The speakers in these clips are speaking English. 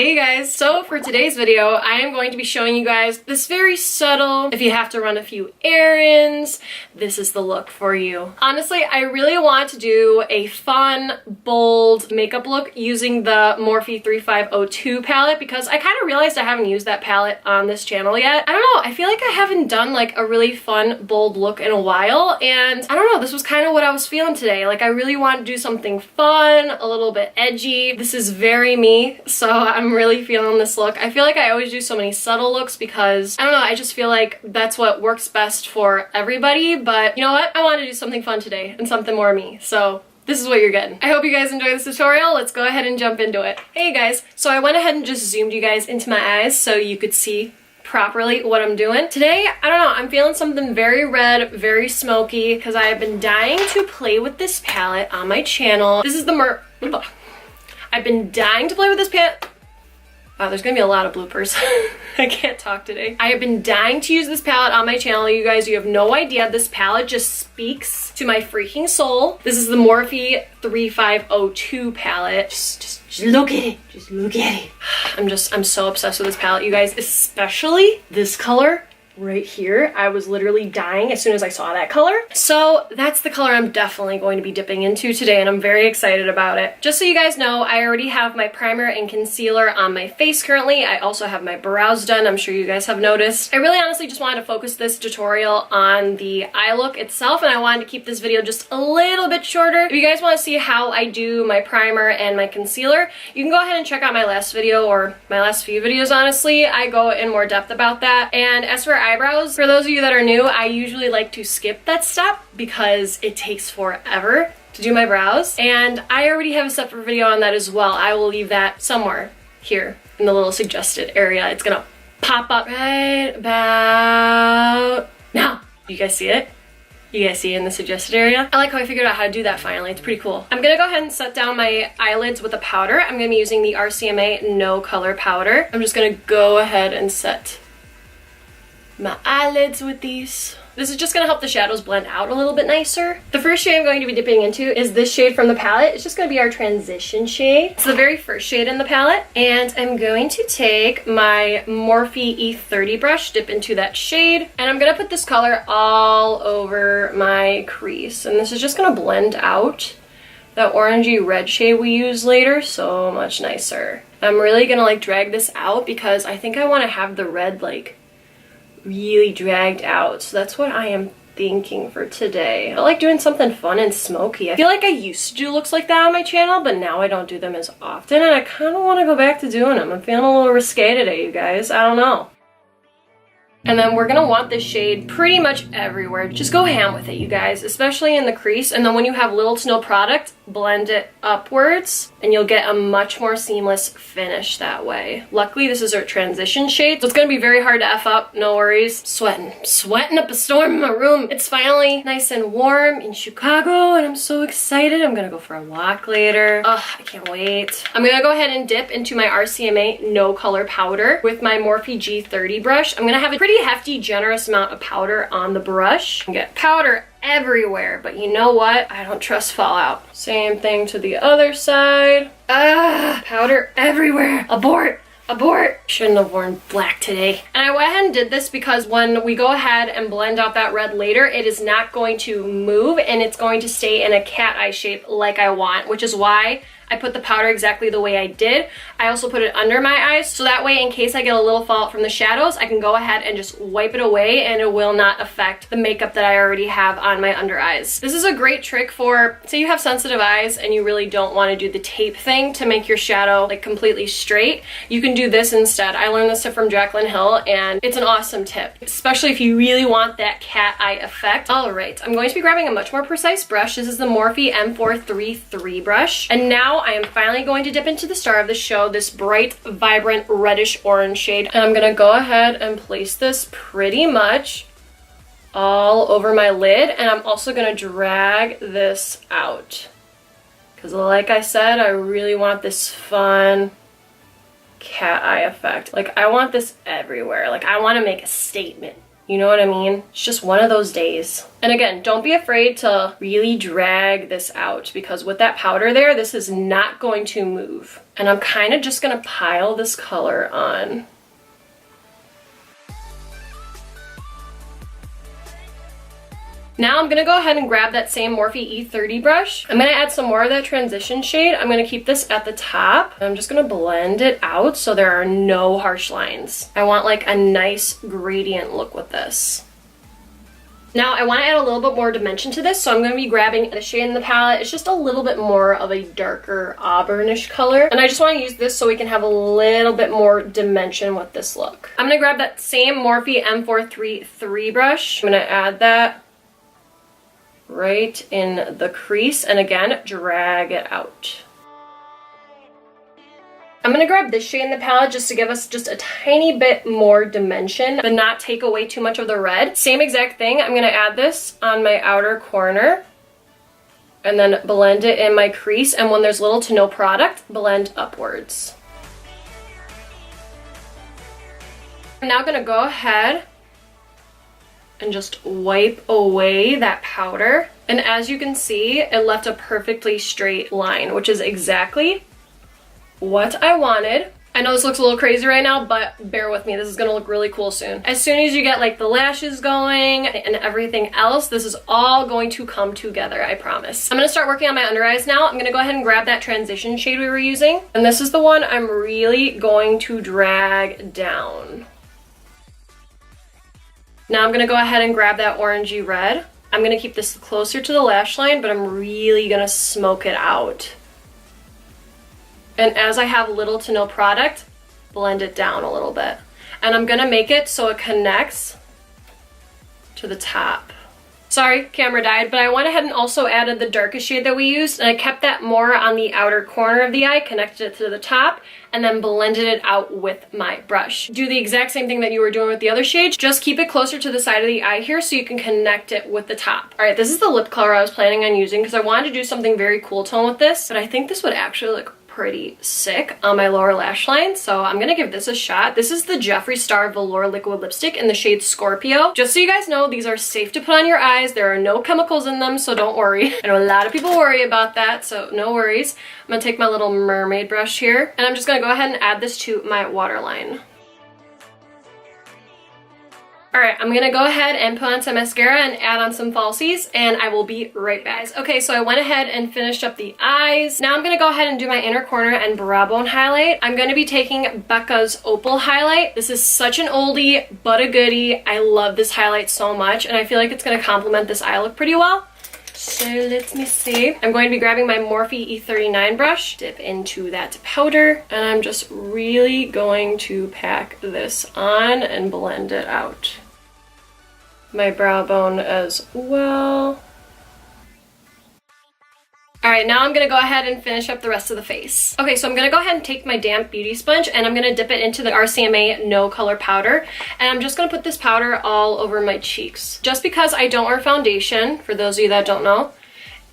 Hey guys, so for today's video, I am going to be showing you guys this very subtle, if you have to run a few errands, this is the look for you. Honestly, I really want to do a fun, bold makeup look using the Morphe 3502 palette because I kind of realized I haven't used that palette on this channel yet. I don't know, I feel like I haven't done like a really fun, bold look in a while, and I don't know, this was kind of what I was feeling today. Like I really want to do something fun, a little bit edgy. This is very me, so I'm really feeling this look. I feel like I always do so many subtle looks because, I don't know, I just feel like that's what works best for everybody, but you know what? I want to do something fun today and something more me, so this is what you're getting. I hope you guys enjoy this tutorial. Let's go ahead and jump into it. Hey guys, so I went ahead and just zoomed you guys into my eyes so you could see properly what I'm doing. Today, I don't know, I'm feeling something very red, very smoky, because I have been dying to play with this palette on my channel. This is the I've been dying to play with this palette. Wow, there's gonna be a lot of bloopers. I can't talk today. I have been dying to use this palette on my channel. You guys, you have no idea. This palette just speaks to my freaking soul. This is the Morphe 3502 palette. Just look at it. Just look at it. I'm so obsessed with this palette, you guys, especially this color right here. I was literally dying as soon as I saw that color. So that's the color I'm definitely going to be dipping into today, and I'm very excited about it. Just so you guys know, I already have my primer and concealer on my face currently. I also have my brows done. I'm sure you guys have noticed. I really honestly just wanted to focus this tutorial on the eye look itself, and I wanted to keep this video just a little bit shorter. If you guys want to see how I do my primer and my concealer, you can go ahead and check out my last video, or my last few videos, honestly. I go in more depth about that. And as for eyebrows, for those of you that are new, I usually like to skip that step because it takes forever to do my brows, and I already have a separate video on that as well. I will leave that somewhere here in the little suggested area. It's gonna pop up right about now. You guys see it? You guys see it in the suggested area? I like how I figured out how to do that finally. It's pretty cool. I'm gonna go ahead and set down my eyelids with a powder. I'm gonna be using the RCMA No Color Powder. I'm just gonna go ahead and set my eyelids with these. This is just gonna help the shadows blend out a little bit nicer. The first shade I'm going to be dipping into is this shade from the palette. It's just gonna be our transition shade. It's the very first shade in the palette, and I'm going to take my Morphe E30 brush, dip into that shade, and I'm gonna put this color all over my crease, and this is just gonna blend out that orangey red shade we use later so much nicer. I'm really gonna like drag this out because I think I want to have the red like really dragged out, so that's what I am thinking for today. I like doing something fun and smoky. I feel like I used to do looks like that on my channel, but now I don't do them as often, and I kind of want to go back to doing them. I'm feeling a little risque today, you guys. I don't know. And then we're gonna want this shade pretty much everywhere. Just go ham with it, you guys, especially in the crease. And then when you have little to no product, blend it upwards and you'll get a much more seamless finish that way. Luckily, this is our transition shade, so it's gonna be very hard to F up, no worries. Sweating up a storm in my room. It's finally nice and warm in Chicago, and I'm so excited. I'm gonna go for a walk later. Ugh, I can't wait. I'm gonna go ahead and dip into my RCMA No Color Powder with my Morphe G30 brush. I'm gonna have a pretty hefty, generous amount of powder on the brush. You get powder everywhere, but you know what? I don't trust fallout. Same thing to the other side. Powder everywhere. Abort. Abort. Shouldn't have worn black today. And I went ahead and did this because when we go ahead and blend out that red later, it is not going to move and it's going to stay in a cat eye shape like I want, which is why I put the powder exactly the way I did. I also put it under my eyes, so that way in case I get a little fallout from the shadows, I can go ahead and just wipe it away and it will not affect the makeup that I already have on my under eyes. This is a great trick for, say you have sensitive eyes and you really don't want to do the tape thing to make your shadow like completely straight. You can do this instead. I learned this tip from Jaclyn Hill, and it's an awesome tip, especially if you really want that cat eye effect. All right, I'm going to be grabbing a much more precise brush. This is the Morphe M433 brush, and now I am finally going to dip into the star of the show, this bright, vibrant, reddish orange shade. And I'm gonna go ahead and place this pretty much all over my lid. And I'm also gonna drag this out. Because like I said, I really want this fun cat eye effect. Like I want this everywhere. Like I want to make a statement. You know what I mean? It's just one of those days. And again, don't be afraid to really drag this out because with that powder there, this is not going to move. And I'm kind of just gonna pile this color on. Now I'm gonna go ahead and grab that same Morphe E30 brush. I'm gonna add some more of that transition shade. I'm gonna keep this at the top. I'm just gonna blend it out so there are no harsh lines. I want like a nice gradient look with this. Now I want to add a little bit more dimension to this, so I'm going to be grabbing a shade in the palette. It's just a little bit more of a darker auburnish color, and I just want to use this so we can have a little bit more dimension with this look. I'm going to grab that same Morphe M433 brush. I'm going to add that right in the crease, and again, drag it out. I'm going to grab this shade in the palette just to give us just a tiny bit more dimension, but not take away too much of the red. Same exact thing, I'm going to add this on my outer corner and then blend it in my crease, and when there's little to no product, blend upwards. I'm now going to go ahead and just wipe away that powder, and as you can see, it left a perfectly straight line, which is exactly what I wanted. I know this looks a little crazy right now, but bear with me, this is gonna look really cool soon. As soon as you get like the lashes going and everything else, this is all going to come together, I promise. I'm gonna start working on my under eyes now. I'm gonna go ahead and grab that transition shade we were using, and this is the one I'm really going to drag down. Now I'm gonna go ahead and grab that orangey red. I'm gonna keep this closer to the lash line, but I'm really gonna smoke it out. And as I have little to no product, blend it down a little bit. And I'm gonna make it so it connects to the top. Sorry, camera died, but I went ahead and also added the darkest shade that we used, and I kept that more on the outer corner of the eye, connected it to the top, and then blended it out with my brush. Do the exact same thing that you were doing with the other shades, just keep it closer to the side of the eye here so you can connect it with the top. All right, this is the lip color I was planning on using because I wanted to do something very cool tone with this, but I think this would actually look pretty sick on my lower lash line, so I'm gonna give this a shot. This is the Jeffree Star Velour Liquid Lipstick in the shade Scorpio. Just so you guys know, these are safe to put on your eyes. There are no chemicals in them, so don't worry. I know a lot of people worry about that, so no worries. I'm gonna take my little mermaid brush here, and I'm just gonna go ahead and add this to my waterline. All right, I'm gonna go ahead and put on some mascara and add on some falsies, and I will be right back. Okay, so I went ahead and finished up the eyes. Now I'm gonna go ahead and do my inner corner and brow bone highlight. I'm gonna be taking Becca's Opal highlight. This is such an oldie, but a goodie. I love this highlight so much, and I feel like it's gonna complement this eye look pretty well. So let me see. I'm going to be grabbing my Morphe E39 brush, dip into that powder, and I'm just really going to pack this on and blend it out. My brow bone as well. All right, now I'm gonna go ahead and finish up the rest of the face. Okay, so I'm gonna go ahead and take my damp beauty sponge and I'm gonna dip it into the RCMA No Color Powder. And I'm just gonna put this powder all over my cheeks. Just because I don't wear foundation, for those of you that don't know,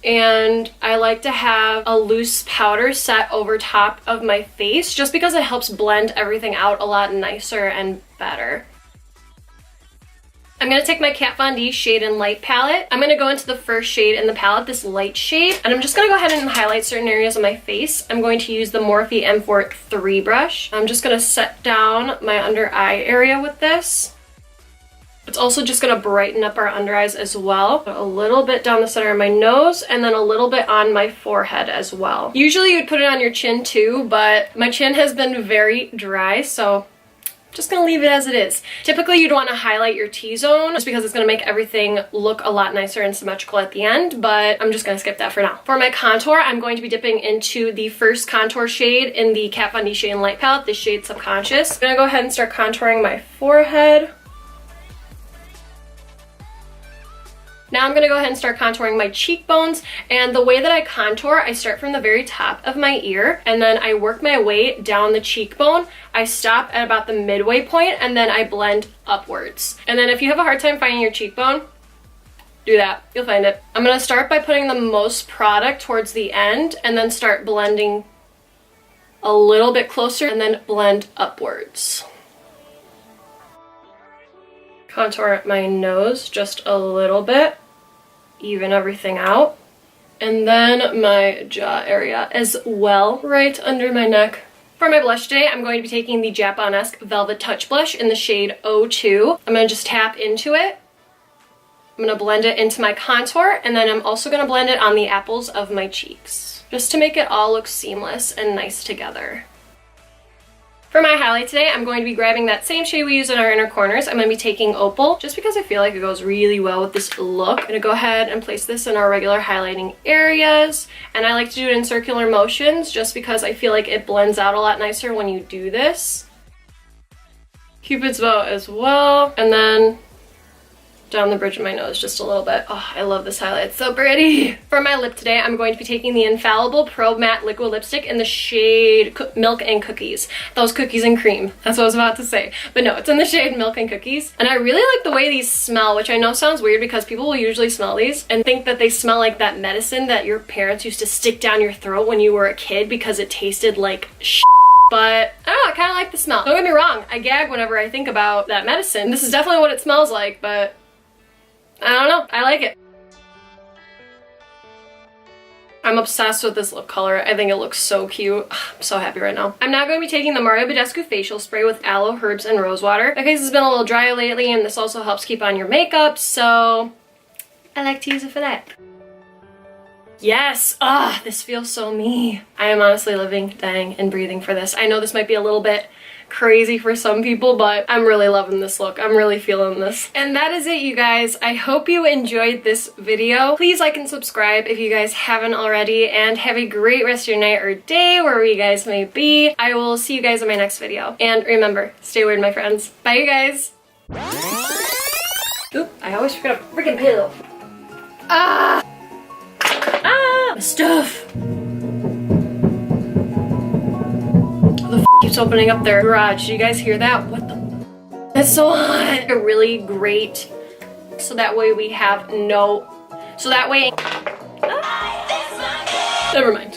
and I like to have a loose powder set over top of my face just because it helps blend everything out a lot nicer and better. I'm going to take my Kat Von D Shade and Light palette. I'm going to go into the first shade in the palette, this light shade, and I'm just going to go ahead and highlight certain areas of my face. I'm going to use the Morphe M4 brush. I'm just going to set down my under eye area with this. It's also just going to brighten up our under eyes as well. A little bit down the center of my nose and then a little bit on my forehead as well. Usually you would put it on your chin too, but my chin has been very dry, so just gonna leave it as it is. Typically you'd want to highlight your T-zone just because it's gonna make everything look a lot nicer and symmetrical at the end, but I'm just gonna skip that for now. For my contour, I'm going to be dipping into the first contour shade in the Kat Von D Shade and Light palette, the shade Subconscious. I'm gonna go ahead and start contouring my forehead. Now I'm going to go ahead and start contouring my cheekbones, and the way that I contour, I start from the very top of my ear and then I work my way down the cheekbone. I stop at about the midway point and then I blend upwards. And then if you have a hard time finding your cheekbone, do that. You'll find it. I'm going to start by putting the most product towards the end and then start blending a little bit closer and then blend upwards. Contour my nose just a little bit, even everything out. And then my jaw area as well, right under my neck. For my blush today, I'm going to be taking the Japonesque Velvet Touch Blush in the shade 02. I'm going to just tap into it. I'm going to blend it into my contour, and then I'm also going to blend it on the apples of my cheeks, just to make it all look seamless and nice together. For my highlight today, I'm going to be grabbing that same shade we use in our inner corners. I'm going to be taking Opal, just because I feel like it goes really well with this look. I'm going to go ahead and place this in our regular highlighting areas. And I like to do it in circular motions, just because I feel like it blends out a lot nicer when you do this. Cupid's bow as well. And then down the bridge of my nose just a little bit. Oh, I love this highlight. It's so pretty. For my lip today, I'm going to be taking the Infallible Pro Matte Liquid Lipstick in the shade Milk and Cookies. Those cookies and cream. That's what I was about to say. But no, it's in the shade Milk and Cookies. And I really like the way these smell, which I know sounds weird because people will usually smell these and think that they smell like that medicine that your parents used to stick down your throat when you were a kid because it tasted like shit. But I don't know, I kind of like the smell. Don't get me wrong, I gag whenever I think about that medicine. This is definitely what it smells like, but I don't know, I like it. I'm obsessed with this lip color. I think it looks so cute. I'm so happy right now. I'm now going to be taking the Mario Badescu Facial Spray with Aloe, Herbs, and Rosewater. My face has been a little dry lately, and this also helps keep on your makeup, so I like to use it for that. Yes! Ah, this feels so me. I am honestly living, dying, and breathing for this. I know this might be a little bit crazy for some people, but I'm really loving this look. I'm really feeling this. And that is it, you guys. I hope you enjoyed this video. Please like and subscribe if you guys haven't already, and have a great rest of your night or day wherever you guys may be. I will see you guys in my next video. And remember, stay weird, my friends. Bye, you guys. Oop, I always forget a freaking pillow. Ah! Ah! My stuff! Keeps opening up their garage. Do you guys hear that? What the? That's so hot. A really great, so that way we have no, so that way, never mind.